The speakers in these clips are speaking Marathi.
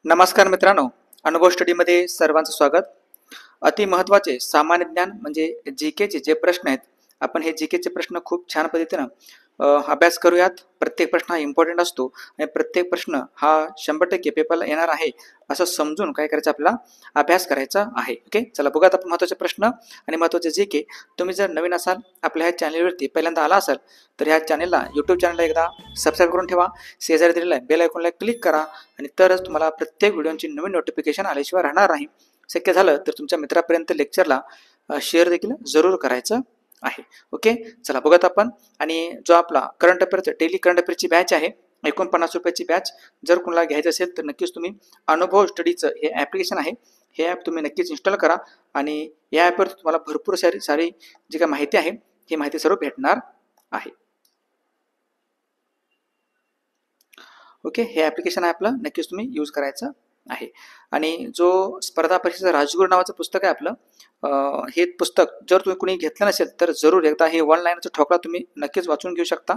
नमस्कार मित्रांनो, अनुभव स्टडीमध्ये सर्वांचं स्वागत. अति महत्त्वाचे सामान्य ज्ञान म्हणजे जी-केचे जे प्रश्न आहेत, आपण हे जी-केचे प्रश्न खूप छान पद्धतीनं अभ्यास करूयात. प्रत्येक प्रश्न हा इम्पॉर्टंट असतो आणि प्रत्येक प्रश्न हा 100% पेपरला येणार आहे असं समजून काय करायचं, आपल्याला अभ्यास करायचा आहे. ओके, चला बघूयात आपण महत्त्वाचे प्रश्न आणि महत्त्वाचे जी-के. तुम्ही जर नवीन असाल, आपल्या ह्या चॅनलवरती पहिल्यांदा आला असाल, तर ह्या चॅनलला यूट्यूब चॅनलला एकदा सबस्क्राईब करून ठेवा. शेजारी दिलेला बेल आयकॉनला क्लिक करा आणि तरच तुम्हाला प्रत्येक व्हिडिओची नवीन नोटिफिकेशन आल्याशिवाय राहणार नाही. शक्य झालं तर तुमच्या मित्रापर्यंत लेक्चरला शेअर देखील जरूर करायचं आहे. ओके, चला बघत आपण. आणि जो आपला करंट अफेअरचं डेली करंट अफेअरची बॅच आहे, 49 रुपयाची बॅच, जर कोणाला घ्यायचं असेल तर नक्कीच तुम्ही अनुभव स्टडीचं हे ॲप्लिकेशन आहे, हे ॲप तुम्ही नक्कीच इन्स्टॉल करा आणि या ॲपवर तुम्हाला भरपूर सारी जी काय माहिती आहे, ही माहिती सर्व भेटणार आहे. ओके, हे ॲप्लिकेशन आहे आपलं, नक्कीच तुम्ही यूज करायचं आहे. आणि जो स्पर्धा परीक्षेचं राजगुरू नावाचं पुस्तक आहे आपलं, हे पुस्तक जर तुम्ही कुणी घेतलं नसेल तर जरूर एकदा हे वन लाईनचा ठोकळा तुम्ही नक्कीच वाचून घेऊ शकता.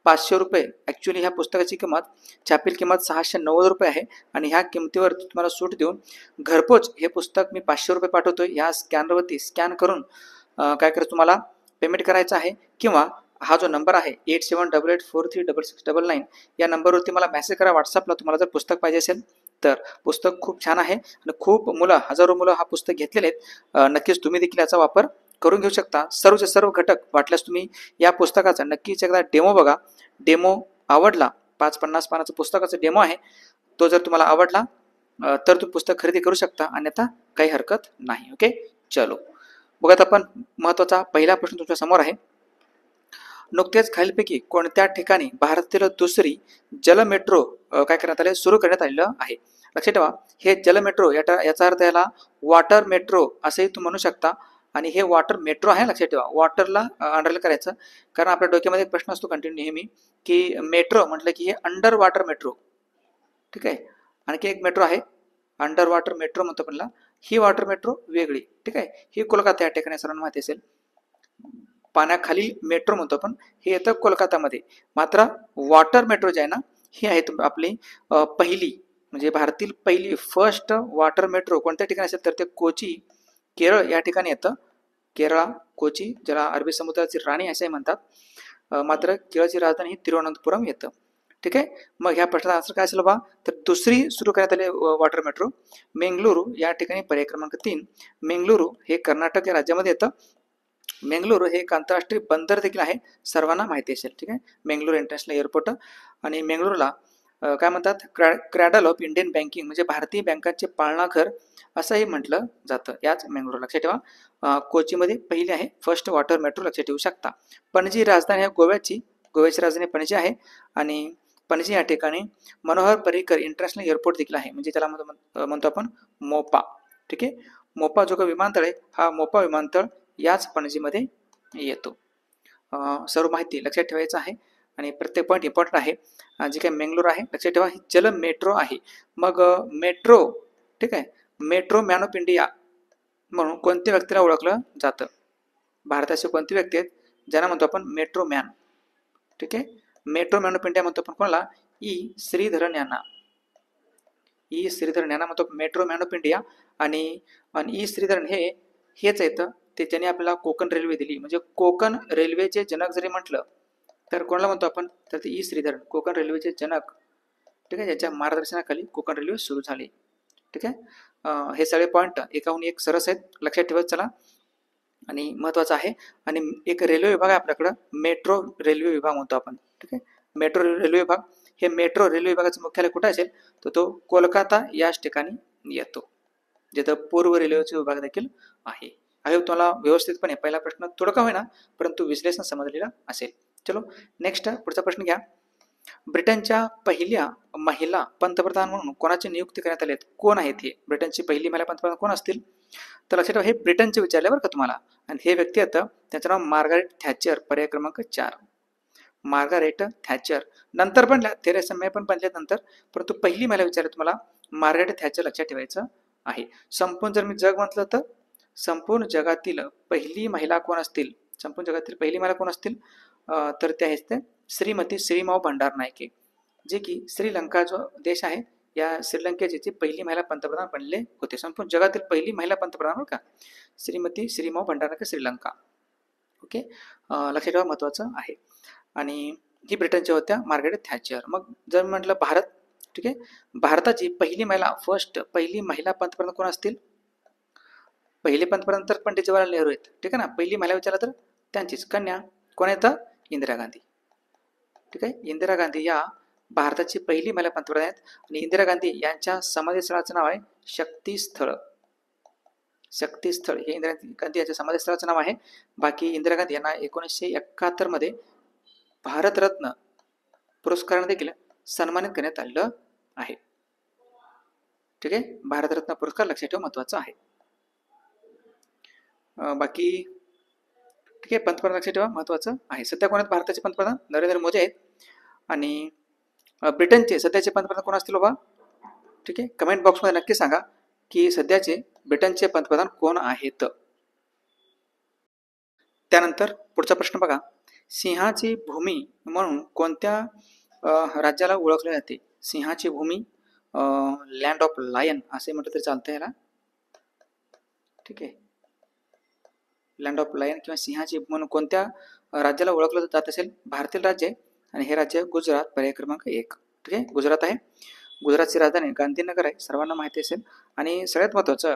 500 रुपये ॲक्च्युली ह्या पुस्तकाची किंमत, छापील किंमत 690 रुपये आहे आणि ह्या किमतीवर तुम्हाला सूट देऊन घरपोच हे पुस्तक मी 500 रुपये पाठवतोय. ह्या स्कॅनरवरती स्कॅन करून काय करायचं, तुम्हाला पेमेंट करायचं आहे किंवा हा जो नंबर आहे 8788436699 या नंबरवरती मला मेसेज करा व्हॉट्सअपला, तुम्हाला जर पुस्तक पाहिजे असेल तर. पुस्तक खूप छान आहे आणि खूप मुलं, हजारो मुलं हा पुस्तक घेतलेले आहेत. नक्कीच तुम्ही देखील याचा वापर करून घेऊ शकता. सर्वचे सर्व घटक वाटल्यास तुम्ही या पुस्तकाचा नक्कीच एकदा डेमो बघा. डेमो आवडला, 550 पानाचं पुस्तकाचा डेमो आहे, तो जर तुम्हाला आवडला तर तुम्ही पुस्तक खरेदी करू शकता, अन्यथा काही हरकत नाही. ओके, चलो बघत आपण. महत्त्वाचा पहिला प्रश्न तुमच्या समोर आहे. नुकतेच खालीलपैकी कोणत्या ठिकाणी भारतातील दुसरी जल मेट्रो काय करण्यात आले, सुरू करण्यात आलेलं आहे. लक्षात ठेवा, हे जल मेट्रो याचा अर्थ याला वॉटर मेट्रो असेही तुम्ही म्हणू शकता. आणि हे वॉटर मेट्रो आहे, लक्षात ठेवा. वॉटरला अंडरलाईन करायचं, कारण आपल्या डोक्यामध्ये एक प्रश्न असतो कंटिन्यू नेहमी की मेट्रो म्हटलं की हे अंडर वॉटर मेट्रो. ठीक आहे, आणखी एक मेट्रो आहे अंडर वॉटर मेट्रो म्हणतो आपल्याला, ही वॉटर मेट्रो वेगळी. ठीक आहे, ही कोलकाता या ठिकाणी सर्वांना माहिती असेल. पाण्याखाली मेट्रो म्हणतो आपण, हे येतं कोलकातामध्ये. मात्र वॉटर मेट्रो जे आहे ना, ही आहे आपली पहिली, म्हणजे भारतातील पहिली फर्स्ट वॉटर मेट्रो कोणत्या ठिकाणी असेल तर ते कोची, केरळ या ठिकाणी येतं. केरळा, कोची, ज्याला अरबी समुद्राची राणी असे म्हणतात. मात्र केरळची राजधानी ही तिरुवनंतपुरम येतं. ठीक आहे, मग ह्या प्रश्नाचा आन्सर काय असेल बा, तर दुसरी सुरू करण्यात आली वॉटर मेट्रो मेंगलुरू या ठिकाणी. पर्याय क्रमांक 3, मेंगलुरू हे कर्नाटक या राज्यामध्ये येतं. मेंगलुरू हे एक आंतरराष्ट्रीय बंदर देखील आहे, सर्वांना माहिती असेल. ठीक आहे, मेंगलुरू इंटरनॅशनल एअरपोर्ट. आणि मेंगलुरूला काय म्हणतात, क्रॅडल ऑफ इंडियन बँकिंग, म्हणजे भारतीय बँकांचे पाळणाघर असंही म्हटलं जातं याच मेंगलुरू. लक्षात ठेवा, कोचीमध्ये पहिली आहे फर्स्ट वॉटर मेट्रो, लक्षात ठेवू शकता. पणजी राजधानी आहे गोव्याची राजधानी पणजी आहे. आणि पणजी या ठिकाणी मनोहर पर्रिकर इंटरनॅशनल एअरपोर्ट देखील आहे, म्हणजे त्याला म्हणतो आपण मोपा. ठीक आहे, मोपा जो का विमानतळ आहे, हा मोपा विमानतळ याच पणजीमध्ये येतो. सर्व माहिती लक्षात ठेवायचं आहे आणि प्रत्येक पॉईंट इम्पॉर्टंट आहे. जी काही मेंगलुरू आहे, लक्षात ठेवा, ही जल मेट्रो आहे. मग मेट्रो, ठीक आहे, मेट्रो मॅन ऑफ इंडिया म्हणून कोणत्या व्यक्तीला ओळखलं जातं? भारताचे कोणती व्यक्ती आहेत ज्यांना म्हणतो आपण मेट्रो मॅन? ठीक आहे, मेट्रो मॅन ऑफ इंडिया म्हणतो आपण कोणाला? श्रीधरन यांना. श्रीधरन यांना म्हणतो मेट्रो मॅन ऑफ इंडिया. आणि श्रीधरन हेच येतं ते ज्यांनी आपल्याला कोकण रेल्वे दिली, म्हणजे कोकण रेल्वेचे जनक जरी म्हटलं तर कोणाला म्हणतो आपण, तर ते श्रीधरन, कोकण रेल्वेचे जनक. ठीक आहे, ज्याच्या मार्गदर्शनाखाली कोकण रेल्वे सुरू झाली. ठीक आहे, हे सगळे पॉईंट एकाहून एक सरस आहेत, लक्षात ठेवत चला. आणि महत्त्वाचं आहे. आणि एक रेल्वे विभाग आहे आपल्याकडं, मेट्रो रेल्वे विभाग म्हणतो आपण. ठीक आहे, मेट्रो रेल्वे विभाग, हे मेट्रो रेल्वे विभागाचं मुख्यालय कुठे असेल तर तो कोलकाता याच ठिकाणी येतो, जिथं पूर्व रेल्वेचे विभाग देखील आहे. आहे तुम्हाला व्यवस्थितपणे पहिला प्रश्न थोडं का होईना परंतु विश्लेषण समजलेला असेल. चलो नेक्स्ट पुढचा प्रश्न घ्या. ब्रिटनच्या पहिल्या महिला पंतप्रधान म्हणून कोणाची नियुक्ती करण्यात आली? कोण आहेत हे ब्रिटनची पहिली महिला पंतप्रधान, कोण असतील? तर लक्षात ठेवा, हे ब्रिटनचे विचारले बरं का तुम्हाला. आणि हे व्यक्ती येतं, त्याचं नाव मार्गारेट थॅचर. पर्याय क्रमांक 4, मार्गारेट थॅचर. नंतर पण थेरेसा मे पण बनले नंतर, परंतु पहिली महिला विचारली तुम्हाला मार्गारेट थॅचर, लक्षात ठेवायचं आहे. संपूर्ण जर मी जग म्हटलं तर संपूर्ण जगातील पहिली महिला कोण असतील, संपूर्ण जगातील पहिली महिला कोण असतील तर ते आहेत ते श्रीमती श्रीमाव भंडारनायके, जे की श्रीलंका जो देश आहे या श्रीलंकेची जी पहिली महिला पंतप्रधान बनले होते. संपूर्ण जगातील पहिली महिला पंतप्रधान बरं का, श्रीमती श्रीमाव भंडारकर श्रीलंका. ओके, लक्षात ठेवा, महत्त्वाचं आहे. आणि ही ब्रिटनच्या होत्या मार्गारेट थॅचर. मग जर म्हटलं भारत, ठीक आहे, भारताची पहिली महिला पंतप्रधान कोण असतील? पहिले पंतप्रधान तर पंडित जवाहरलाल नेहरू आहेत, ठीक आहे ना. पहिली महिला विचारला तर त्यांचीच कन्या कोण येतं? इंदिरा गांधी. ठीक आहे, इंदिरा गांधी या भारताची पहिली महिला पंतप्रधान आहेत. आणि इंदिरा गांधी यांच्या समाधीस्थळाचं नाव आहे शक्तीस्थळ. शक्तीस्थळ हे इंदिरा गांधी यांच्या समाधीस्थळाचं नाव आहे. बाकी इंदिरा गांधी यांना 1971 मध्ये भारतरत्न पुरस्काराने देखील सन्मानित करण्यात आलेलं आहे. ठीक आहे, भारतरत्न पुरस्कार लक्षात ठेवा, महत्वाचा आहे. बाकी ठीक आहे, पंतप्रधान लक्षात ठेवा, महत्वाचं आहे. सध्या कोण आहेत भारताचे पंतप्रधान? नरेंद्र मोदी आहेत. आणि ब्रिटनचे सध्याचे पंतप्रधान कोण असतील बाबा? ठीक आहे, कमेंट बॉक्समध्ये नक्की सांगा की सध्याचे ब्रिटनचे पंतप्रधान कोण आहेत. त्यानंतर पुढचा प्रश्न बघा, सिंहाची भूमी म्हणून कोणत्या राज्याला ओळखले जाते? सिंहाची भूमी, लँड ऑफ लायन असे म्हटलं तरी चालतं याला. ठीक आहे, लँड ऑफ लायन किंवा सिंहाची म्हणून कोणत्या राज्याला ओळखलं जात असेल? भारतीय राज्य आहे आणि हे राज्य गुजरात, पर्याय क्रमांक 1. ठीक आहे, गुजरात आहे. गुजरातची राजधानी गांधीनगर आहे, सर्वांना माहिती असेल. आणि सगळ्यात महत्त्वाचं,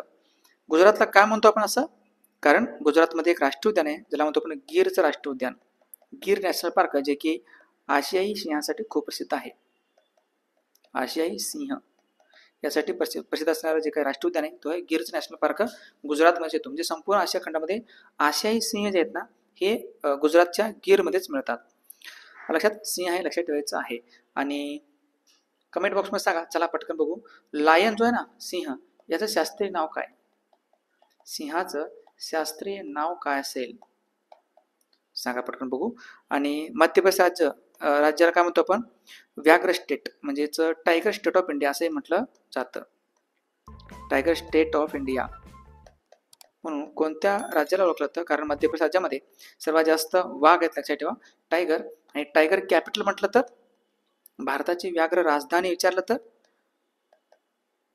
गुजरातला काय म्हणतो आपण असं? कारण गुजरातमध्ये एक राष्ट्रीय उद्यान आहे ज्याला म्हणतो आपण गीरचं राष्ट्रीय उद्यान, गीर नॅशनल पार्क, जे की आशियाई सिंहासाठी खूप प्रसिद्ध आहे. आशियाई सिंह यासाठी प्रसिद्ध असणारं जे काही राष्ट्रीय उद्यान आहे तो आहे गीरचं नॅशनल पार्क, गुजरातमध्ये येतो. म्हणजे संपूर्ण आशिया खंडामध्ये आशियाई सिंह जे आहेत ना हे गुजरातच्या गीरमध्येच मिळतात. लक्षात, सिंह हे लक्षात ठेवायचं आहे. आणि कमेंट बॉक्समध्ये सांगा, चला पटकन बघू. लायन जो आहे ना, सिंह, याचं शास्त्रीय नाव काय? सिंहाचं शास्त्रीय नाव काय असेल सांगा पटकन बघू. आणि मध्य प्रदेश राज्याला काय म्हणतो आपण? व्याघ्र स्टेट, म्हणजेच टायगर स्टेट ऑफ इंडिया असंही म्हटलं जातं. टायगर स्टेट ऑफ इंडिया म्हणून कोणत्या राज्याला ओळखलं जातं? कारण मध्य प्रदेश राज्यामध्ये सर्वात जास्त वाघ आहेत, लक्षात ठेवा, टायगर. आणि टायगर कॅपिटल म्हटलं तर, भारताची व्याघ्र राजधानी विचारलं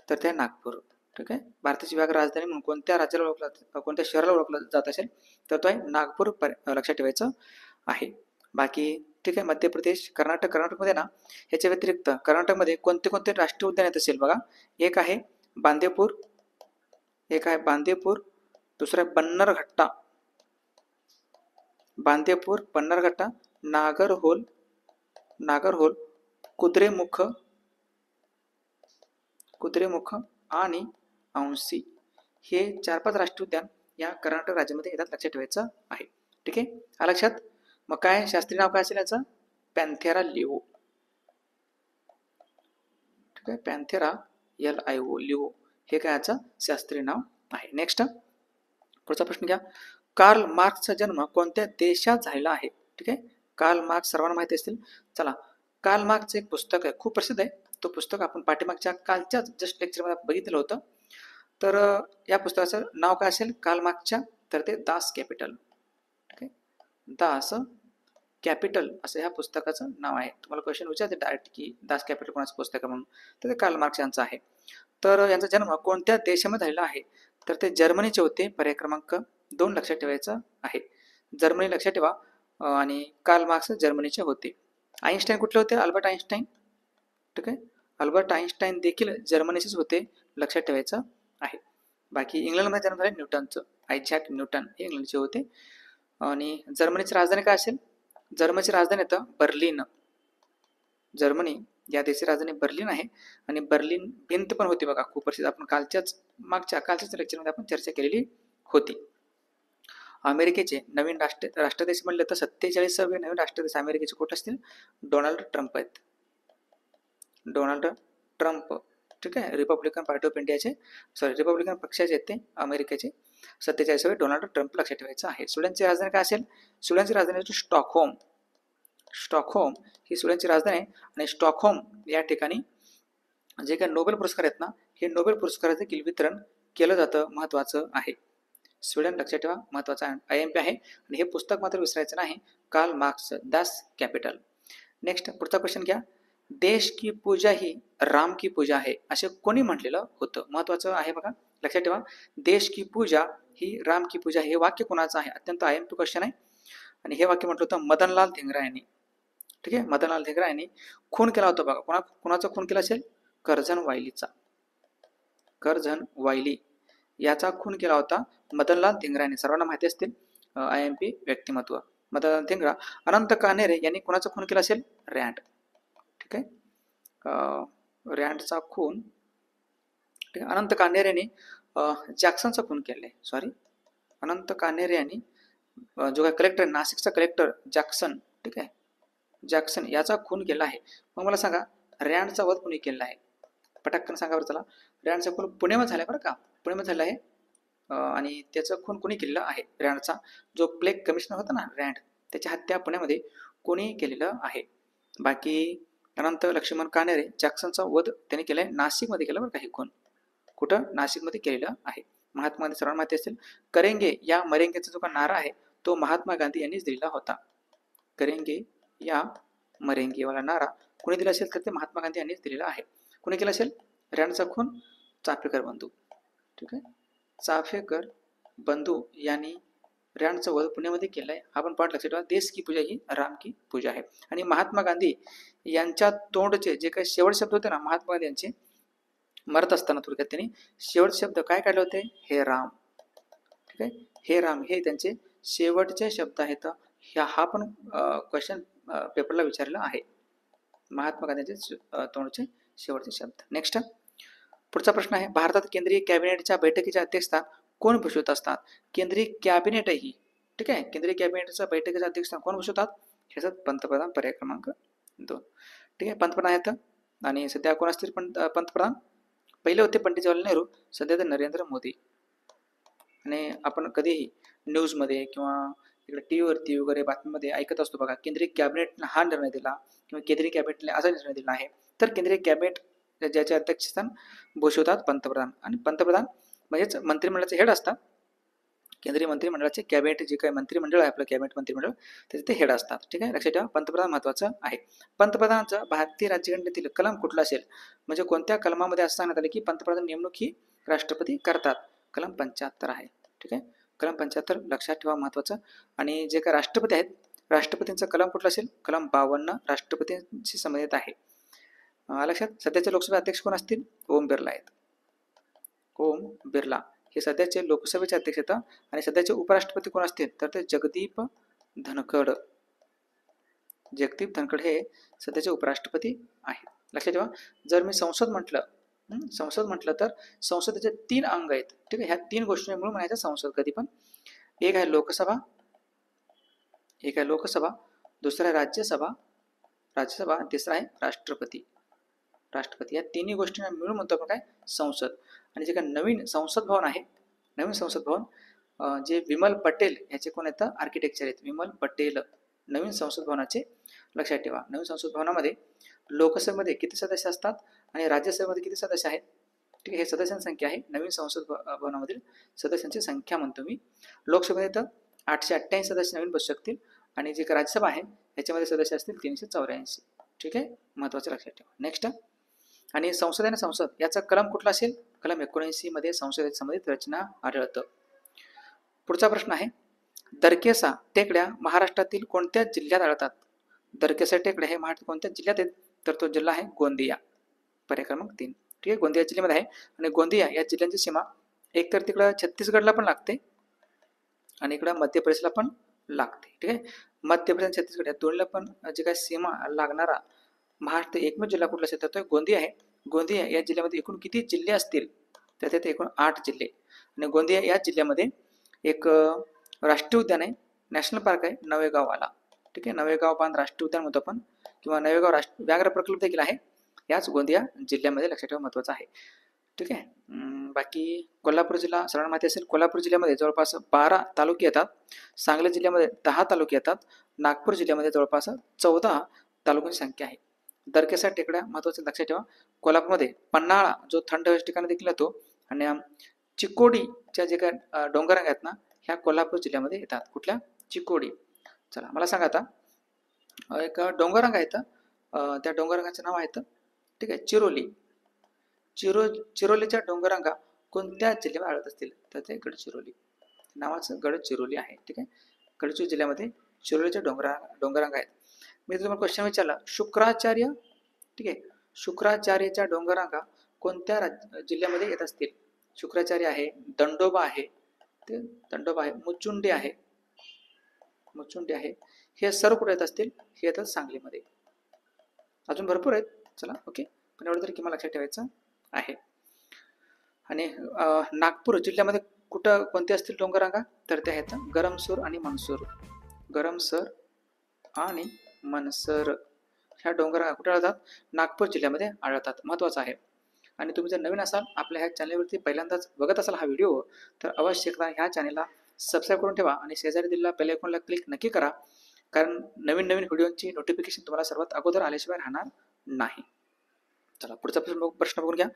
तर ते नागपूर. ठीक आहे, भारताची व्याघ्र राजधानी म्हणून कोणत्या राज्याला ओळखलं जातं, कोणत्या शहराला ओळखलं जात असेल तर तो आहे नागपूर, लक्षात ठेवायचं आहे. बाकी ठीक आहे, मध्य प्रदेश, कर्नाटकमध्ये ना ह्याच्या व्यतिरिक्त कर्नाटकमध्ये कोणते कोणते राष्ट्रीय उद्यान येत असेल बघा. एक आहे बांदेपूर, दुसरा आहे बन्नरघट्टा, बांदेपूर, बन्नरघट्टा, नागरहोल, कुद्रेमुख आणि औंसी. हे 4-5 राष्ट्रीय उद्यान या कर्नाटक राज्यामध्ये येतात, लक्षात ठेवायचं आहे. ठीक आहे, लक्षात. मग काय शास्त्रीय नाव काय असेल याचं? पॅन्थेरा लिओ. ठीक आहे, पॅन्थेरा LIO, लिओ हे काय याचं शास्त्रीय नाव आहे. नेक्स्ट पुढचा प्रश्न घ्या. कार्ल मार्क्सचा जन्म कोणत्या देशात झालेला आहे? ठीक आहे, कार्ल मार्क्स सर्वांना माहिती असतील. चला, कार्ल मार्क्सचं एक पुस्तक आहे, खूप प्रसिद्ध आहे. तो पुस्तक आपण पाठीमागच्या कालच्याच जस्ट लेक्चरमध्ये बघितलं होतं. तर या पुस्तकाचं नाव काय असेल कार्ल मार्क्सच्या? तर ते दास कॅपिटल. ठीक आहे, दास कॅपिटल असं ह्या पुस्तकाचं नाव आहे. तुम्हाला क्वेश्चन विचारते डायरेक्ट की दास कॅपिटल कोणाचं पुस्तक आहे म्हणून, तर ते कार्ल मार्क्स यांचं आहे. तर यांचा जन्म कोणत्या देशामध्ये झालेला आहे? तर ते जर्मनीचे होते, पर्याय क्रमांक 2 लक्षात ठेवायचं आहे. जर्मनी लक्षात ठेवा. आणि कार्ल मार्क्स जर्मनीचे होते. आईन्स्टाईन कुठले होते? Albert Einstein. ठीक आहे, अल्बर्ट आईन्स्टाईन देखील जर्मनीचेच होते, लक्षात ठेवायचं आहे. बाकी इंग्लंडमध्ये जन्म झाले न्यूटनचं, आयझॅक न्यूटन हे इंग्लंडचे होते. आणि जर्मनीची राजधानी काय असेल? जर्मनीची राजधानी येतं बर्लिन. जर्मनी या देशाची राजधानी बर्लिन आहे. आणि बर्लिन भिंत पण होती बघा, खूप प्रसिद्ध. आपण कालच्याच लेक्चरमध्ये आपण चर्चा केलेली होती. अमेरिकेचे नवीन राष्ट्राध्यक्ष म्हणले तर 47वे नवीन राष्ट्राध्यक्ष अमेरिकेचे कुठे असतील? डोनाल्ड ट्रम्प आहेत. Donald Trump. ठीक आहे, रिपब्लिकन पार्टी ऑफ इंडियाचे, रिपब्लिकन पक्षाचे आहेत ते अमेरिकेचे. 47वे डोनाल्ड ट्रम्प लक्षात ठेवायचं आहे. स्वीडनची राजधानी काय असेल? स्वीडनची राजधानी स्टॉकहोम. स्टॉकहोम ही स्वीडनची राजधानी आहे. आणि स्टॉकहोम या ठिकाणी जे काही नोबेल पुरस्कार आहेत ना, हे नोबेल पुरस्काराचं देखील वितरण केलं जातं, महत्त्वाचं आहे. स्वीडन लक्षात ठेवा, महत्त्वाचा IMP आहे. आणि हे पुस्तक मात्र विसरायचं नाही, Karl Marx Das capital. Next पुढचा क्वेश्चन घ्या. देश की पूजा ही राम की पूजा आहे असे कोणी म्हटलेलं होतं? महत्वाचं आहे बघा, लक्षात ठेवा. देश की पूजा ही राम की पूजा, हे वाक्य कोणाचं आहे? अत्यंत IMP क्वेश्चन आहे. आणि हे वाक्य म्हटलं होतं मदनलाल धिंगरा यांनी. ठीक आहे, मदनलाल धिंगरा यांनी खून केला होता बघा. कोणाचा खून केला असेल? करझन वायलीचा. करझन वायली याचा खून केला होता मदनलाल धिंगरा यांनी. सर्वांना माहिती असतील IMP व्यक्तिमत्व मदनलाल धिंगरा. अनंत कान्हेरे यांनी कोणाचा खून केला असेल? रँड. ठीक आहे, रँडचा खून. ठीक आहे, अनंत कान्हेरे यांनी जॅक्सनचा खून केलाय. सॉरी, अनंत कान्हेरे यांनी जो काय कलेक्टर, नाशिकचा कलेक्टर जॅक्सन, ठीक आहे, जॅक्सन याचा खून केला आहे. मग मला सांगा रँडचा वध कोणी केला आहे? पटाक्कन सांगा बरं चला. रँडचा खून पुण्यामध्ये झालाय बरं का, पुण्यामध्ये झाला आहे. आणि त्याचं खून कोणी केलेलं आहे? रँडचा जो प्लेग कमिशनर होता ना रँड, त्याची हत्या पुण्यामध्ये कोणी केलेलं आहे? बाकी अनंत लक्ष्मण कान्हेरे जॅक्सनचा वध त्याने केलाय नाशिकमध्ये केला बरं का. हे खून कुठं? नाशिकमध्ये केलेलं आहे. महात्मा गांधी सर्वांना माहिती असेल. करेंगे या मरेंगेचा जो का नारा आहे तो महात्मा गांधी यांनीच दिलेला होता. करेंगे या मरेंगे वाला नारा कोणी दिला असेल तर ते महात्मा गांधी यांनीच दिलेला आहे. कोणी केला असेल? रँडचा खून चाफेकर बंधू. ठीक आहे, चाफेकर बंधू यांनी रँडचा वध पुण्यामध्ये केलाय. हा पण पाठ लक्षात ठेवा. देश की पूजा ही राम की पूजा आहे. आणि महात्मा गांधी यांच्या तोंडचे जे काही शेवट शब्द होते ना महात्मा गांधी यांचे मरत असताना थोडक्यात त्यांनी शेवट शब्द काय काढले होते? हे राम. ठीक आहे, हे राम हे त्यांचे शेवटचे शब्द आहेत. हा पण क्वेश्चन पेपरला विचारलेला आहे. महात्मा गांधींचे तोंडचे शेवटचे शब्द. नेक्स्ट पुढचा प्रश्न आहे, भारतात केंद्रीय कॅबिनेटच्या बैठकीचे अध्यक्षता कोण भूषवत असतात? केंद्रीय कॅबिनेटही, ठीक आहे, केंद्रीय कॅबिनेटच्या बैठकीचे अध्यक्षता कोण भूषवतात? ह्याच्यात पंतप्रधान, पर्याय क्रमांक 2. ठीक आहे, पंतप्रधान आहेत. आणि सध्या कोण असतील पंतप्रधान? पहिले होते पंडित जवाहरलाल नेहरू, सध्या तर नरेंद्र मोदी. आणि आपण कधीही न्यूजमध्ये किंवा इकडे टीव्हीवरती वगैरे बातमीमध्ये ऐकत असतो बघा, केंद्रीय कॅबिनेटने हा निर्णय दिला किंवा केंद्रीय कॅबिनेटने असा निर्णय दिला आहे. तर केंद्रीय कॅबिनेट ज्याचे अध्यक्षस्थान भूषवतात पंतप्रधान. आणि पंतप्रधान म्हणजेच मंत्रिमंडळाचे हेड असतात. केंद्रीय मंत्रिमंडळाचे कॅबिनेट जे काही मंत्रिमंडळ आहे आपलं कॅबिनेट मंत्रिमंडळ त्याचे ते हेड असतात. ठीक आहे, लक्षात ठेवा. पंतप्रधान महत्वाचं आहे. पंतप्रधानाचं भारतीय राज्यघटनेतील कलम कुठला असेल? म्हणजे कोणत्या कलमामध्ये असं सांगण्यात आले की पंतप्रधान नेमणूक ही राष्ट्रपती करतात? कलम 75 आहे. ठीक आहे, कलम 75 लक्षात ठेवा, महत्वाचं. आणि जे काही राष्ट्रपती आहेत, राष्ट्रपतींचा कलम कुठला असेल? कलम 52 राष्ट्रपतींशी संबंधित आहे. लक्षात. सध्याचे लोकसभा अध्यक्ष कोण असतील? ओम बिर्ला आहेत. ओम बिर्ला हे सध्याचे लोकसभेचे अध्यक्ष आहेत. आणि सध्याचे उपराष्ट्रपती कोण असतील? तर ते जगदीप धनखड. जगदीप धनखड हे सध्याचे उपराष्ट्रपती आहेत. लक्षात ठेवा. जर मी संसद म्हटलं तर संसदेचे 3 अंग आहेत. ठीक आहे, ह्या 3 गोष्टी मिळून म्हणायचं संसद कधी पण. एक आहे लोकसभा, दुसरा आहे राज्यसभा, आणि तिसरा आहे राष्ट्रपती. या तिन्ही गोष्टींना मिळून म्हणतो आपण काय? संसद. आणि जे काय नवीन संसद भवन आहे, नवीन संसद भवन जे विमल पटेल याचे कोण येतं? आर्किटेक्चर आहेत विमल पटेल नवीन संसद भवनाचे. लक्षात ठेवा. नवीन संसद भवनामध्ये लोकसभेमध्ये किती सदस्य असतात आणि राज्यसभेमध्ये किती सदस्य आहेत? ठीक आहे, हे सदस्यांची संख्या आहे. नवीन संसद भवनामधील सदस्यांची संख्या म्हणतो मी. लोकसभेत 888 सदस्य नवीन बसू शकतील. आणि जे राज्यसभा आहे याच्यामध्ये सदस्य असतील 384. ठीक आहे, महत्वाचं लक्षात ठेवा. नेक्स्ट. आणि संसद आणि संसद याचा कलम कुठला असेल? कलम 79 मध्ये संसदेत संबंधित रचना आढळतं. पुढचा प्रश्न आहे, दरकेसा टेकड्या महाराष्ट्रातील कोणत्या जिल्ह्यात आढळतात? दरकेसा टेकड्या हे महाराष्ट्रात कोणत्या जिल्ह्यात आहेत? तर तो जिल्हा आहे गोंदिया. पर्याय क्रमांक 3. ठीक आहे, गोंदिया जिल्ह्यामध्ये आहे. आणि गोंदिया या जिल्ह्यांची सीमा एक तर तिकडं छत्तीसगडला पण लागते आणि इकडं मध्य प्रदेशला पण लागते. ठीक आहे, मध्य प्रदेश छत्तीसगड या दोन्हीला पण जे काही सीमा लागणारा महाराष्ट्र एकमेव जिल्हा कुठला असेल तर तो गोंदिया आहे. गोंदिया या जिल्ह्यामध्ये एकूण किती जिल्हे असतील? तर ते एकूण 8 जिल्हे. आणि गोंदिया या जिल्ह्यामध्ये एक राष्ट्रीय उद्यान आहे, नॅशनल पार्क आहे, नवेगाववाला. ठीक आहे, नवेगाव बांध राष्ट्रीय उद्यान म्हणतो आपण, किंवा नवेगाव व्याघ्र प्रकल्प देखील आहे याच गोंदिया जिल्ह्यामध्ये. लक्षात ठेवा, महत्वाचं आहे. ठीक आहे. बाकी कोल्हापूर जिल्हा सर्वांना माहिती असेल. कोल्हापूर जिल्ह्यामध्ये जवळपास 12 तालुके येतात. सांगली जिल्ह्यामध्ये 10 तालुके येतात. नागपूर जिल्ह्यामध्ये जवळपास 14 तालुक्यांची संख्या आहे. दरकेसा टेकड्या महत्वाचं लक्षात ठेवा. कोल्हापूरमध्ये पन्हाळा जो थंड हवेच्या ठिकाणी देखील येतो. आणि चिकोडीच्या जे काय डोंगररांगा आहेत ना ह्या कोल्हापूर जिल्ह्यामध्ये येतात. कुठल्या? चिकोडी. चला मला सांगा आता, एक डोंगररांगा आहेत त्या डोंगररांगाचे नाव आहेत, ठीक आहे, चिरोली. चिरोलीच्या डोंगररांगा कोणत्या जिल्ह्यात आढळत असतील? तर ते गडचिरोली, नावाचं गडचिरोली आहे, ठीक आहे. गडचिरोली जिल्ह्यामध्ये चिरोलीच्या डोंगररांगा आहेत. मी तुम्हाला क्वेश्चन विचारला, शुक्राचार्य, ठीक आहे, शुक्राचार्यच्या डोंगररांगा कोणत्या जिल्ह्यामध्ये येत असतील? शुक्राचार्य आहे, दंडोबा आहे, ते दंडोबा आहे, मुचुंडी आहे, मुचुंडी आहे, हे सर्व कुठे येत असतील? हे येतात सांगलीमध्ये. अजून भरपूर आहेत, चला ओके, पण एवढं तरी किंवा लक्षात ठेवायचं आहे. आणि नागपूर जिल्ह्यामध्ये कुठं कोणते असतील डोंगररांगा? तर ते आहेत गरमसूर आणि मनसूर. गरमसर आणि मनसर ह्या डोंगररांगा कुठे आढळतात? नागपूर जिल्ह्यामध्ये आढळतात. महत्त्वाचं आहे. आणि तुम्ही जर नवीन असाल, आपल्या ह्या चॅनलवरती पहिल्यांदाच बघत असाल हा व्हिडिओ, तर अवश्य ह्या चॅनलला सबस्क्राईब करून ठेवा आणि शेजारी दिलेला बेल आयकॉनला क्लिक नक्की करा, कारण नवीन नवीन व्हिडिओची नोटिफिकेशन तुम्हाला सर्वात अगोदर आल्याशिवाय राहणार नाही. चला पुढचा प्रश्न बघून घ्या.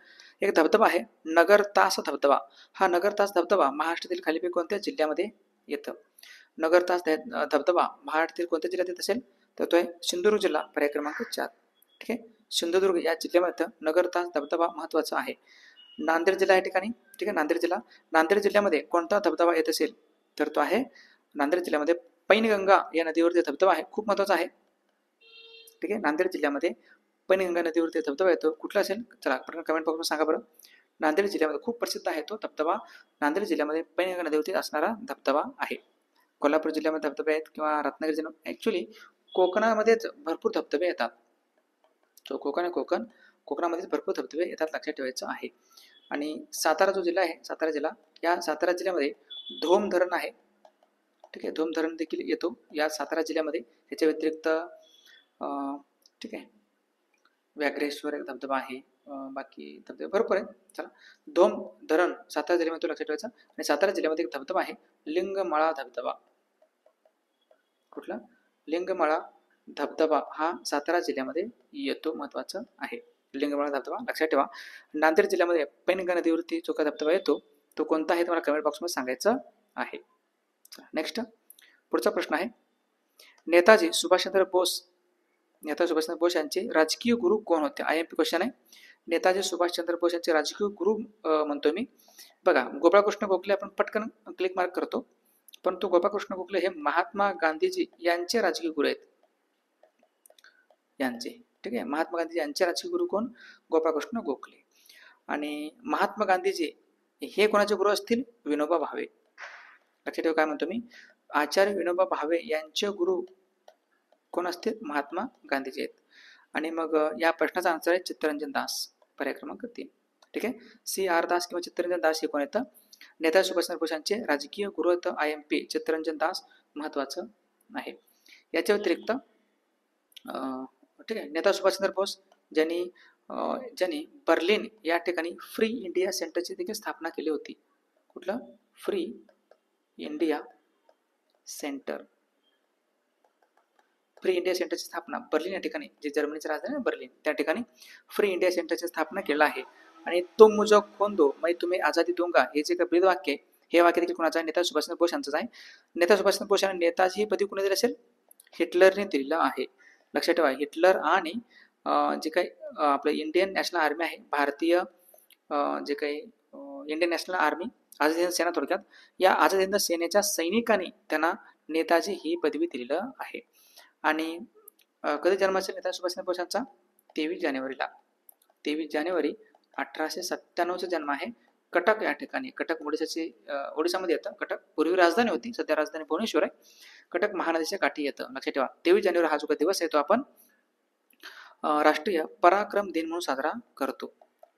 एक धबधबा आहे नगरतास धबधबा. हा नगरतास धबधबा महाराष्ट्रातील खालीलपैकी कोणत्या जिल्ह्यामध्ये येतं? नगरतास धबधबा महाराष्ट्रातील कोणत्या जिल्ह्यात येत असेल? तर तो आहे सिंधुदुर्ग जिल्हा, पर्याय क्रमांक 4. ठीक आहे, सिंधुदुर्ग या जिल्ह्यामध्ये नगरतास धबधबा महत्त्वाचा आहे. नांदेड जिल्हा या ठिकाणी, ठीक आहे, नांदेड जिल्हा. नांदेड जिल्ह्यामध्ये कोणता धबधबा येत असेल? तर तो आहे नांदेड जिल्ह्यामध्ये पैनगंगा या नदीवरती धबधबा आहे, खूप महत्त्वाचा आहे. ठीक आहे, नांदेड जिल्ह्यामध्ये पैनगंगा नदीवरती धबधबा येतो, कुठला असेल? चला कमेंट बॉक्समध्ये सांगा बरं. नांदेड जिल्ह्यामध्ये खूप प्रसिद्ध आहे तो धबधबा, नांदेड जिल्ह्यामध्ये पैनगंगा नदीवरती असणारा धबधबा आहे. कोल्हापूर जिल्ह्यामध्ये धबधबे आहेत किंवा रत्नागिरी जिल्ह्यात, ॲक्च्युली कोकणामध्येच भरपूर धबधबे येतात. जो कोकणामध्येच भरपूर धबधबे येतात, लक्षात ठेवायचं आहे. आणि सातारा जो जिल्हा आहे, सातारा जिल्हा, या सातारा जिल्ह्यामध्ये धोम धरण आहे. ठीक आहे, धोम धरण देखील येतो या सातारा जिल्ह्यामध्ये. याच्या व्यतिरिक्त ठीक आहे, व्याघ्रेश्वर एक धबधबा आहे, बाकी धबधबे भरपूर आहेत. चला, धोम धरण सातारा जिल्ह्यामध्ये तो लक्षात ठेवायचा. आणि सातारा जिल्ह्यामध्ये एक धबधबा आहे लिंगमाळा धबधबा. कुठला? लिंगमाळा धबधबा हा सातारा जिल्ह्यामध्ये येतो, महत्त्वाचं आहे. लिंगमाळा धबधबा लक्षात ठेवा. नांदेड जिल्ह्यामध्ये पैनगंगा नदीवरती जो काही धबधबा येतो तो कोणता आहे, तुम्हाला कमेंट बॉक्समध्ये सांगायचं आहे. नेक्स्ट पुढचा प्रश्न आहे, नेताजी सुभाषचंद्र बोस यांचे राजकीय गुरु कोण होते? IMP क्वेश्चन आहे. नेताजी सुभाषचंद्र बोस यांचे राजकीय गुरु म्हणतो मी. बघा, गोपाळकृष्ण गोखले आपण पटकन क्लिक मार्क करतो, परंतु गोपाळकृष्ण गोखले हे महात्मा गांधीजी यांचे राजकीय गुरु आहेत, यांचे. ठीक आहे, महात्मा गांधीजी यांचे राजकीय गुरु कोण? गोपाळकृष्ण गोखले. आणि महात्मा गांधीजी हे कोणाचे गुरु असतील? विनोबा भावे. लक्षात ठेवा, काय म्हणतो मी, आचार्य विनोबा भावे यांचे गुरु कोण असतील? महात्मा गांधीजी आहेत. आणि मग या प्रश्नाचा आन्सर आहे चित्तरंजन दास, पर्याय क्रमांक 3. ठीक आहे, CR दास किंवा चित्तरंजन दास हे कोण येतं? नेताजी सुभाषचंद्र बोस यांचे राजकीय गुरु आहेत, IMP चित्तरंजन दास, महत्त्वाचं आहे. याच्या व्यतिरिक्त ठीक आहे, नेताजी सुभाषचंद्र बोस ज्यांनी बर्लिन या ठिकाणी फ्री इंडिया सेंटरची देखील स्थापना केली होती. कुठलं? Free India centre. Free India सेंटरची स्थापना बर्लिन या ठिकाणी, जे जर्मनीची राजधानी आहे बर्लिन, त्या ठिकाणी फ्री इंडिया सेंटरची स्थापना केलं आहे. आणि तुम मुझे खोन दो मैं तुम्हें आझादी दूंगा हे जे काही ब्रीद वाक्य आहे, हे वाक्य देखील कोणाचं आहे? नेताजी सुभाषचंद्र बोस यांचंच आहे. नेताजी सुभाषचंद्र बोस यांना नेताजी ही पदवी कोणी दिली असेल? हिटलरने दिलेलं आहे. लक्षात ठेवा, हिटलर आणि जे काही आपलं इंडियन नॅशनल आर्मी आहे, भारतीय जे काही Indian national army, Azad Hind Sena थोडक्यात, या आझाद हिंद सेनेच्या सैनिकांनी त्यांना नेताजी ही पदवी दिलेलं आहे. आणि कधी जन्म असेल नेताजी सुभाषचंद्र बोस यांचा? 23 जानेवारीला. 23 जानेवारी 1897चा जन्म आहे. कटक या ठिकाणी, कटक ओडिशामध्ये येतं. कटक पूर्वी राजधानी होती, सध्या राजधानी भुवनेश्वर आहे. कटक महानदीच्या काठी येतं, लक्षात ठेवा. 23 जानेवारी हा जो काही दिवस आहे तो आपण राष्ट्रीय पराक्रम दिन म्हणून साजरा करतो.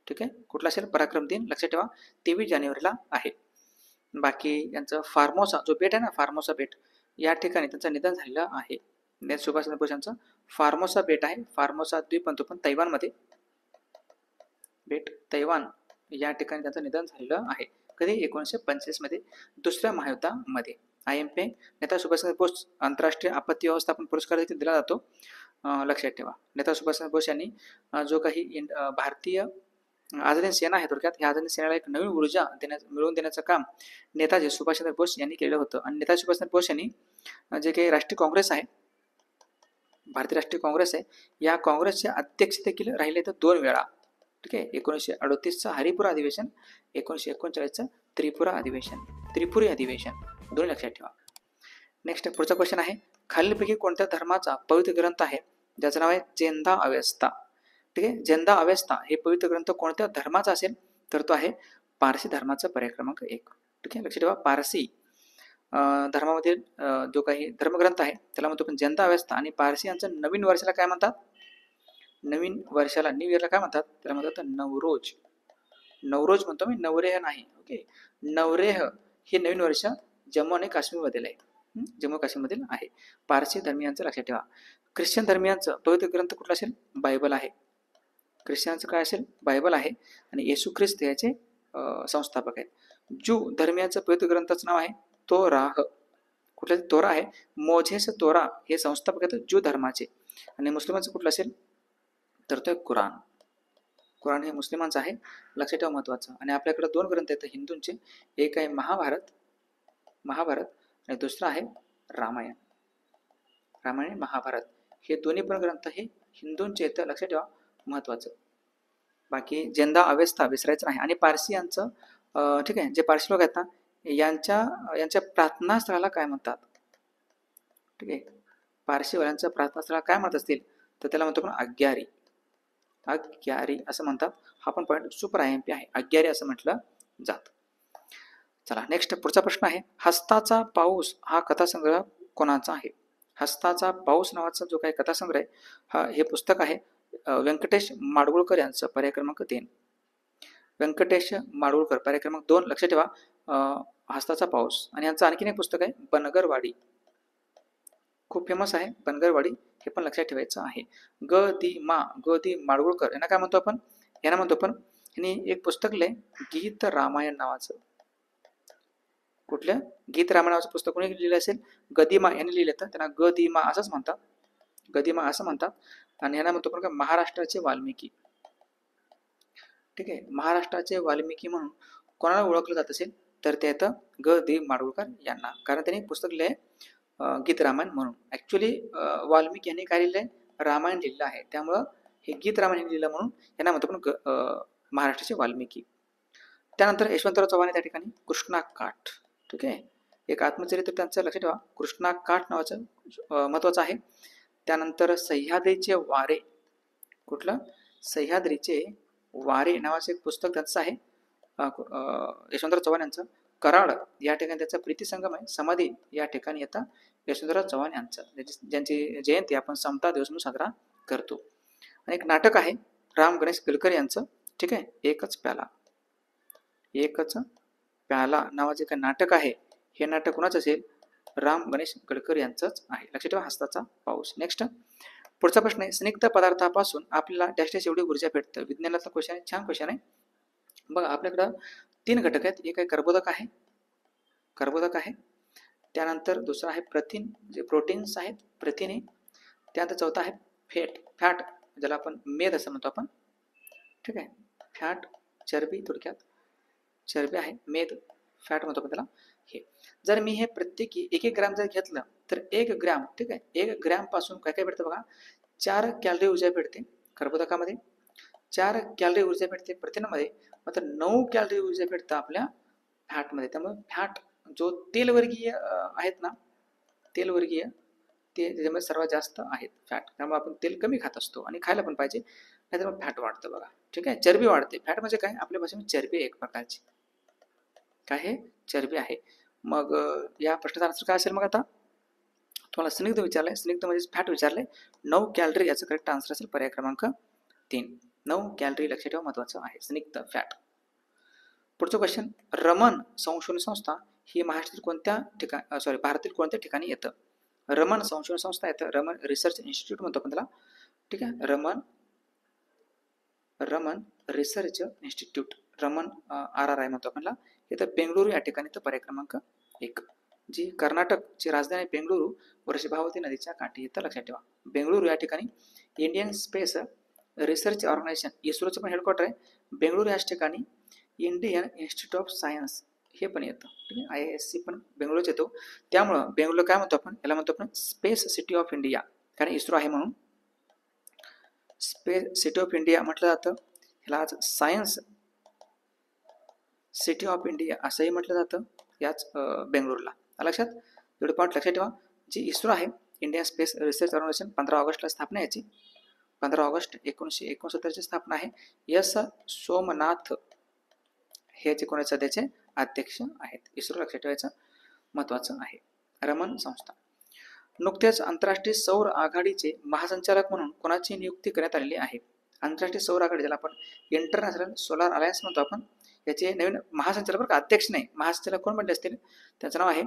ठीक आहे, कुठला असेल? पराक्रम दिन, लक्षात ठेवा 23 जानेवारीला आहे. बाकी यांचं फार्मोसा जो बेट आहे ना, फार्मोसा बेट या ठिकाणी त्यांचं निधन झालेलं आहे. नेताजी सुभाषचंद्र बोस यांचं फार्मोसा बेट आहे, फार्मोसा द्वीप म्हणतो पण तैवानमध्ये, बेट तैवान या ठिकाणी त्यांचं निधन झालेलं आहे. कधी? 1945 मध्ये, दुसऱ्या महायुद्धामध्ये. IMP नेताजी सुभाषचंद्र बोस आंतरराष्ट्रीय आपत्ती व्यवस्थापन पुरस्कार देखील दिला जातो, लक्षात ठेवा. नेताजी सुभाषचंद्र बोस यांनी जो काही भारतीय आझादी सेना आहे थोडक्यात, ह्या आझादी सेनेला एक नवीन ऊर्जा मिळवून देण्याचं काम नेताजी सुभाषचंद्र बोस यांनी केलं होतं. आणि नेताजी सुभाषचंद्र बोस यांनी जे काही राष्ट्रीय काँग्रेस आहे, भारतीय राष्ट्रीय काँग्रेस आहे, या काँग्रेसचे अध्यक्ष देखील राहिले तर 2 वेळा. ठीक आहे, 1938चं हरिपुरा अधिवेशन, 1939चं त्रिपुरी अधिवेशन, दोन्ही लक्षात ठेवा. नेक्स्ट पुढचा क्वेश्चन आहे, खालीलपैकी कोणत्या धर्माचा पवित्र ग्रंथ आहे ज्याचं नाव आहे जेंदा अवेस्ता. ठीक आहे, जेंदा अवेस्ता हे पवित्र ग्रंथ कोणत्या धर्माचा असेल तर तो आहे पारसी धर्माचा, पर्याय क्रमांक 1. ठीक आहे, लक्षात ठेवा, पारसी धर्मामधील जो काही धर्मग्रंथ आहे त्याला म्हणतो आपण जेंदा अवेस्ता. आणि पारसी यांचं नवीन वर्षाला काय म्हणतात, नवीन वर्षाला न्यू इयरला काय म्हणतात, त्याला म्हणतात नवरोज. नवरोज म्हणतो मी, नवरेह नाही. ओके, नवरेह हे नवीन वर्ष जम्मू आणि काश्मीरमधील आहे, जम्मू काश्मीरमधील आहे. पारसी धर्मियांचं लक्षात ठेवा. ख्रिश्चन धर्मियांचं पवित्र ग्रंथ कुठला असेल, बायबल आहे. ख्रिश्चनांचं काय असेल, बायबल आहे. आणि येशू ख्रिस्त याचे संस्थापक आहेत. ज्यू धर्मियांचं पवित्र ग्रंथाचं नाव आहे तोराह. कुठला तोरा आहे, मोझेस तोरा हे संस्थापक आहेत ज्यू धर्माचे. आणि मुस्लिमांचं कुठलं असेल तर तो कुराण. कुराण हे मुस्लिमांचं आहे, लक्षात ठेवा, महत्वाचं. आणि आपल्याकडे 2 ग्रंथ आहेत हिंदूंचे, एक आहे महाभारत आणि दुसरा आहे रामायण. रामायण आणि महाभारत हे दोन्ही पण ग्रंथ हे हिंदूंचे आहेत, लक्षात ठेवा, महत्वाचं. बाकी जेंदा अवेस्ता विसरायचं नाही. आणि पारसी यांचं ठीक आहे, जे पारसी लोक आहेत ना, यांच्या प्रार्थना स्थळाला काय म्हणतात. ठीक आहे, पारसीवाल्यांच्या प्रार्थना स्थळाला काय म्हणत असतील तर त्याला म्हणतो आपण अग्यारी असं म्हणतात. हा पण पॉईंट सुपर IMP आहे, अग्यारी असं म्हटलं जात. चला नेक्स्ट पुढचा प्रश्न आहे, हस्ताचा पाऊस हा कथासंग्रह कोणाचा आहे. हस्ताचा पाऊस नावाचा जो काही कथासंग्रह आहे हे पुस्तक आहे व्यंकटेश माडगुळकर यांचं, पर्याय क्रमांक 3. व्यंकटेश माडगुळकर, पर्याय क्रमांक 2. लक्षात ठेवा, हस्ताचा पाऊस. आणि यांचं आणखीन एक पुस्तक आहे बनगरवाडी, खूप फेमस आहे बनगरवाडी, हे पण लक्षात ठेवायचं आहे. ग दी माडगुळकर यांना काय म्हणतो आपण, यांनी एक पुस्तक लिहिले गीत रामायण नावाचं. कुठल्या, गीत रामायण नावाचं पुस्तक कोणी लिहिलं असेल, गदिमा यांनी लिहिलं, तर त्यांना गदिमा असंच म्हणतात, गदिमा असं म्हणतात. आणि यांना म्हणतो आपण महाराष्ट्राचे वाल्मिकी. ठीक आहे, महाराष्ट्राचे वाल्मिकी म्हणून कोणाला ओळखलं जात असेल तर ते येतं ग दी माडगुळकर यांना, कारण त्यांनी पुस्तक लिहिले गीत रामायण म्हणून. ऍक्च्युली वाल्मिकी यांनी काय लिहिलंय, रामायण लिहिलं आहे, त्यामुळं हे गीत रामायण लिहिलं म्हणून यांना म्हणतो आपण महाराष्ट्राचे वाल्मिकी. त्यानंतर यशवंतराव चव्हाण त्या ठिकाणी कृष्णा काठ. ठीक आहे, एक आत्मचरित्र त्यांचं, लक्षात ठेवा, कृष्णा काठ नावाचं महत्वाचं आहे. त्यानंतर सह्याद्रीचे वारे, कुठलं, सह्याद्रीचे वारे नावाचं एक पुस्तक त्यांचं आहे यशवंतराव चव्हाण यांचं. कराड या ठिकाणी त्याचा प्रीतिसंगम आहे, समाधी या ठिकाणी येतं यशवंतराव चव्हाण यांचं, ज्यांची जयंती आपण समता दिवस म्हणून साजरा करतो. आणि एक नाटक आहे राम गणेश गडकर यांचं. ठीक आहे, एकच प्याला नावाचे एक नाटक आहे, हे नाटक कोणाचं असेल, राम गणेश गडकर यांचंच आहे, लक्षात ठेवा, हस्ताचा पाऊस. नेक्स्ट पुढचा प्रश्न आहे, स्निग्ध पदार्थापासून आपल्याला डॅश डॅश एवढी ऊर्जा भेटतं. विज्ञानाचा क्वेश्चन आहे, छान क्वेश्चन आहे बघा. आपल्याकडं 3 घटक आहेत, एक आहे कर्बोदक आहे, त्यानंतर दुसरा आहे प्रथिन, जे प्रोटीन्स आहेत, प्रथिने. त्यानंतर चौथा आहे फॅट ज्याला आपण मेद असं म्हणतो आपण. ठीक आहे, फॅट चरबी, थोडक्यात चरबी आहे, मेद फॅट म्हणतो आपण त्याला. हे जर मी हे प्रत्येकी 1 ग्रॅम जर घेतलं तर 1 ग्रॅम, ठीक आहे, 1 ग्रॅम पासून काय काय भेटतं बघा, 4 कॅलरी ऊर्जा भेटते कर्बोदकामध्ये, 4 कॅलरी ऊर्जा भेटते प्रथिनामध्ये, मात्र 9 कॅलरी ऊर्जा भेटतं आपल्या फॅटमध्ये. त्यामुळे फॅट जो तेलवर्गीय आहेत ना, तेलवर्गीय ते त्याच्यामध्ये सर्वात जास्त आहेत फॅट. त्यामुळे आपण तेल कमी खात असतो आणि खायला पण पाहिजे, नाहीतर मग फॅट वाढतं बघा. ठीक आहे, चरबी वाढते. फॅट म्हणजे काय, आपल्या भाषेमध्ये चरबी एक प्रकारची काय आहे, चरबी आहे. मग या प्रश्नाचा आन्सर काय असेल, मग आता तुम्हाला स्निग्ध विचारलंय, स्निग्ध म्हणजे फॅट विचारलंय, 9 कॅलरी याचं करेक्ट आन्सर असेल, पर्याय क्रमांक 3. 9 कॅलरी लक्षात ठेवा, महत्वाचं आहे स्निग्ध फॅट. पुढचं क्वेश्चन, रमन संशोधन संस्था ही महाराष्ट्रातील भारतातील कोणत्या ठिकाणी येतं. रमन संशोधन संस्था येतं, रमन रिसर्च इन्स्टिट्यूट म्हणतो आपण त्याला. ठीक आहे, Raman research institute, Raman RRI म्हणतो आपल्याला, इथं बेंगळुरू या ठिकाणी, तर पर्याय क्रमांक 1. जी कर्नाटकची राजधानी बेंगळुरू वृषभावती नदीच्या काठी, इथं लक्षात ठेवा, बेंगळुरू या ठिकाणी. इंडियन स्पेस रिसर्च ऑर्गनायझेशन, इस्रोचं पण हेडक्वार्टर आहे बेंगळुरू याच ठिकाणी. इंडियन इन्स्टिट्यूट ऑफ सायन्स हे पण येतं. ठीक आहे, IISc पण बेंगळुरूच येतो. त्यामुळं बेंगळुरू काय म्हणतो आपण, याला म्हणतो आपण स्पेस सिटी ऑफ इंडिया. कारण इस्रो आहे म्हणून. स्पेस सिटी ऑफ इंडिया म्हटलं जातं, ह्याला आज सायन्स सिटी ऑफ इंडिया असंही म्हटलं जातं याच बेंगळुरूला. लक्षात, एवढे पॉईंट लक्षात ठेवा. जी इस्रो आहे, इंडियन स्पेस रिसर्च ऑर्गनायझेशन, 15 ऑगस्टला स्थापना याची, 15 ऑगस्ट 1969ची स्थापना आहे. एस सोमनाथ हे जे कोणाचे सध्याचे अध्यक्ष आहेत. इस्रो लक्षात ठेवायचं महत्त्वाचं आहे. रमन संस्था. नुकतेच आंतरराष्ट्रीय सौर आघाडीचे महासंचालक म्हणून कोणाची नियुक्ती करण्यात आलेली आहे? आंतरराष्ट्रीय सौर आघाडी, ज्याला आपण इंटरनॅशनल सोलार अलायन्स म्हणतो आपण, याचे नवीन महासंचालक, बरं का, अध्यक्ष नाही, महासंचालक कोण म्हटले असतील? त्याचं नाव आहे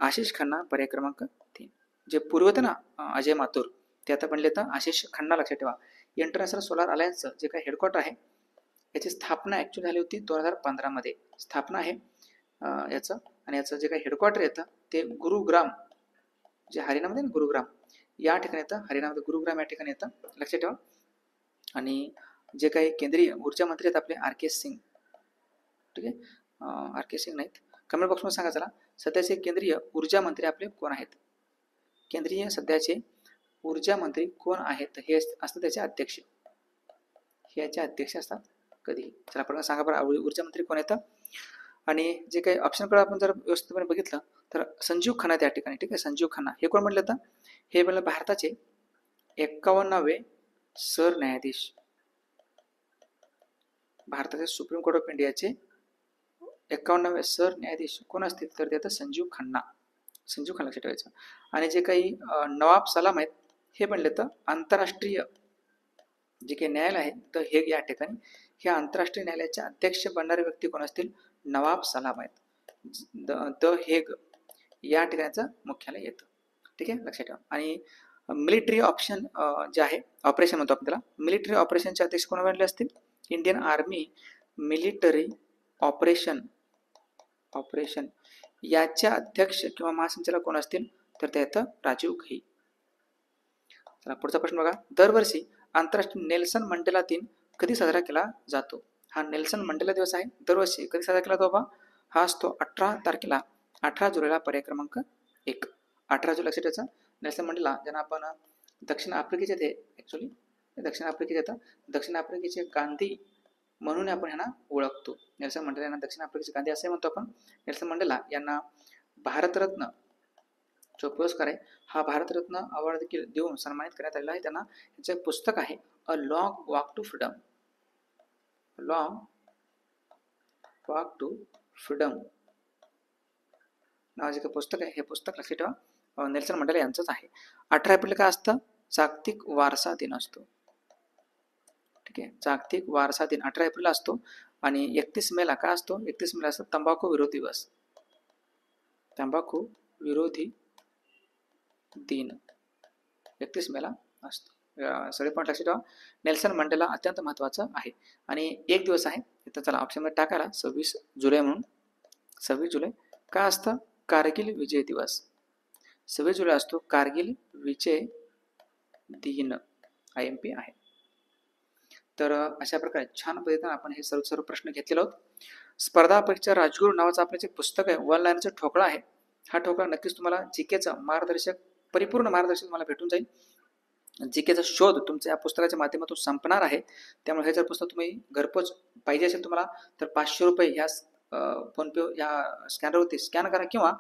आशिष खन्ना, पर्याय क्रमांक 3. जे पूर्वी होते ना अजय माथुर, ते आता बनले तर आशिष खन्ना. लक्षात ठेवा. इंटरनॅशनल सोलार अलायन्सचं जे काही हेडक्वार्टर आहे, याची स्थापना ॲक्च्युली झाली होती 2015 मध्ये स्थापना आहे याचं. आणि याचं जे काही हेडक्वार्टर येतं ते गुरुग्राम, जे हरियाणामध्ये ना, गुरुग्राम या ठिकाणी येतं. हरियाणामध्ये गुरुग्राम या ठिकाणी येतं, लक्षात ठेवा. आणि जे काही केंद्रीय ऊर्जा मंत्री आहेत आपले आर के सिंग, ठीक आहे, आर के सिंग नाहीत, कमेंट बॉक्समध्ये सांगा चला सध्याचे केंद्रीय ऊर्जा मंत्री आपले कोण आहेत? केंद्रीय सध्याचे ऊर्जा मंत्री कोण आहेत? हे असतात त्याचे अध्यक्ष, हे याचे अध्यक्ष असतात कधी. चला आपण सांगा बरं ऊर्जा मंत्री कोण येतं? आणि जे काही ऑप्शनकडे आपण जर व्यवस्थितपणे बघितलं तर संजीव खन्ना त्या ठिकाणी, ठीक आहे. संजीव खन्ना हे कोण म्हटलं तर? हे म्हणलं भारताचे 51वे सरन्यायाधीश, भारताचे सुप्रीम कोर्ट ऑफ इंडियाचे 51वे सरन्यायाधीश कोण असतील तर ते आता संजीव खन्ना. संजीव खन्ना लक्षात ठेवायचं. आणि जे काही नवाब सलाम आहेत हे बनले तर आंतरराष्ट्रीय जे काही न्यायालय आहे तर हेग या ठिकाणी, हे आंतरराष्ट्रीय न्यायालयाचे अध्यक्ष बनणारे व्यक्ती कोण असतील? नवाब सलाम आहेत. द हेग या ठिकाणचं मुख्यालय येतं, ठीक आहे, लक्षात ठेवा. आणि मिलिटरी ऑप्शन जे आहे, ऑपरेशन म्हणतो आपण त्याला, मिलिटरी ऑपरेशनचे अध्यक्ष कोण बनले असतील? इंडियन आर्मी मिलिटरी ऑपरेशन याचे अध्यक्ष किंवा महासंचालक कोण असतील तर ते येतं राजीव घई. चला पुढचा प्रश्न बघा. दरवर्षी आंतरराष्ट्रीय नेल्सन मंडेला दिन कधी साजरा केला जातो? हा नेल्सन मंडेला दिवस आहे, दरवर्षी कधी साजरा केला जातो बाबा? हा असतो 18 तारखेला, 18 जुलैला, पर्याय क्रमांक 1. 18 जुलै लक्षात ठेवायचं. नेल्सन मंडेला ज्यांना आपण दक्षिण आफ्रिकेचे ते, ॲक्च्युली दक्षिण आफ्रिकेचे येतं, दक्षिण आफ्रिकेचे गांधी म्हणून आपण यांना ओळखतो. नेल्सन मंडेला यांना दक्षिण आफ्रिकेचे गांधी असे म्हणतो आपण. नेल्सन मंडेला यांना भारतरत्न जो पुरस्कार आहे, हा भारतरत्न अवॉर्ड देखील देऊन सन्मानित करण्यात आलेला आहे त्यांना. याचे पुस्तक आहे a long walk to freedom, long walk to freedom नावाचे एक पुस्तक आहे. हे पुस्तक लक्षात ठेवा नेल्सन मंडेला यांचंच आहे. 18 एप्रिल काय असतं? जागतिक वारसा दिन असतो, ठीक आहे, जागतिक वारसा दिन 18 एप्रिल असतो. आणि 31 मेला काय असतो? 31 मेला असतो तंबाखू विरोधी दिवस, तंबाखू विरोधी दिन 31 मेला असतो. सगळे पॉईंट लक्षात ठेवा. नेल्सन मंडेला अत्यंत महत्त्वाचं आहे. आणि एक दिवस आहे इथं, चला ऑप्शनमध्ये टाकायला 26 जुलै म्हणून. 26 जुलै काय असतं? कारगिल विजय दिवस. 26 जुलै असतो कारगिल विजय दिन, IMP आहे. तर अशा प्रकारे छान पद्धतीने आपण हे सर्व प्रश्न घेतलेले आहोत. स्पर्धा परीक्षा राजगुरू नावाचं आपलं जे पुस्तक आहे, वन लाईनचा ठोकळा आहे. हा ठोकळा नक्कीच तुम्हाला जीकेचा मार्गदर्शक, परिपूर्ण मार्गदर्शक तुम्हाला भेटून जाईल. जीकेचा शोध तुमच्या या पुस्तकाच्या माध्यमातून संपणार आहे. त्यामुळे हे जर पुस्तक तुम्ही घरपोच पाहिजे असेल तुम्हाला तर 500 रुपये ह्या फोनपे या स्कॅनरवरती स्कॅन करा, किंवा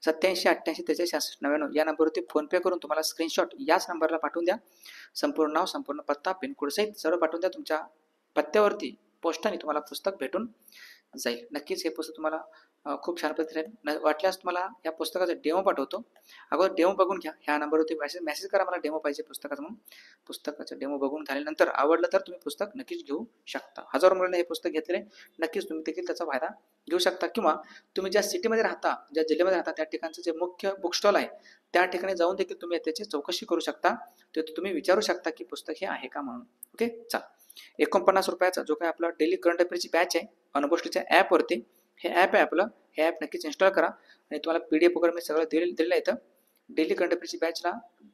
87 88 43 66 99 या नंबरवरती फोनपे करून तुम्हाला स्क्रीनशॉट याच नंबरला पाठवून द्या. संपूर्ण नाव, संपूर्ण पत्ता, पिनकोड सहित सर्व पाठवून द्या. तुमच्या पत्त्यावरती पोस्टाने तुम्हाला पुस्तक भेटून जाईल. नक्कीच हे पुस्तक तुम्हाला खूप छान पद्धतीने वाटल्यास तुम्हाला या पुस्तकाचा डेमो पाठवतो. अगोदर डेमो बघून घ्या. ह्या नंबरवरती मेसेज करा, मला डेमो पाहिजे पुस्तकाचं म्हणून. पुस्तकाचं डेमो बघून झाल्यानंतर आवडलं तर तुम्ही पुस्तक नक्कीच घेऊ शकता. हजारो मुलांनी हे पुस्तक घेतलेले, नक्कीच तुम्ही देखील त्याचा फायदा घेऊ शकता. किंवा तुम्ही ज्या सिटीमध्ये राहता, ज्या जिल्ह्यामध्ये राहता, त्या ठिकाणचं जे मुख्य बुक स्टॉल आहे त्या ठिकाणी जाऊन देखील तुम्ही त्याची चौकशी करू शकता. ते तुम्ही विचारू शकता की पुस्तक हे आहे का म्हणून. ओके, चला. 49 रुपयाचा जो काही आपला डेली करंट अफेअरची बॅच आहे अनुभवच्या ॲपवरती, हे ॲप आहे आपलं. हे ॲप नक्कीच इन्स्टॉल करा आणि तुम्हाला PDF वगैरे मी सगळं दिलेलं आहे. डेली करंट अफेअरची बॅचला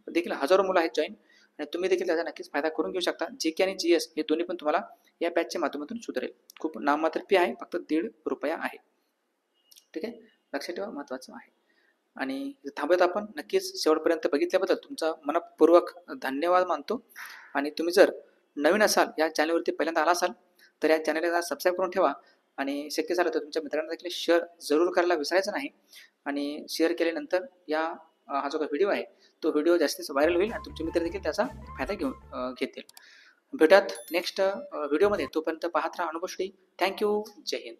देखील हजारो मुलं आहेत जॉईन, आणि तुम्ही देखील त्याचा नक्कीच फायदा करून घेऊ शकता. GK आणि GS हे दोन्ही पण तुम्हाला या बॅचच्या माध्यमातून सुधारेल. खूप नाममात्र फी आहे, फक्त ₹1.5 आहे. ठीक आहे, लक्षात ठेवा, महत्त्वाचं आहे. आणि इथं थांबूयात आपण. नक्कीच शेवटपर्यंत बघितल्याबद्दल तुमचा मनःपूर्वक धन्यवाद मानतो. आणि तुम्ही जर नवीन असाल, या चॅनलवरती पहिल्यांदा आला असाल, तर या चॅनलला सबस्क्राईब करून ठेवा आणि शक्य झालं तर तुमच्या मित्रांना देखील शेअर जरूर करायला विसरायचं नाही. आणि शेअर केल्यानंतर हा जो काही व्हिडिओ आहे तो व्हिडिओ जास्तीत व्हायरल होईल आणि तुमचे मित्र देखील त्याचा फायदा घेतील. भेटूयात नेक्स्ट व्हिडिओमध्ये. तोपर्यंत पाहत राहा अनुभवश्री. थँक्यू. जय हिंद.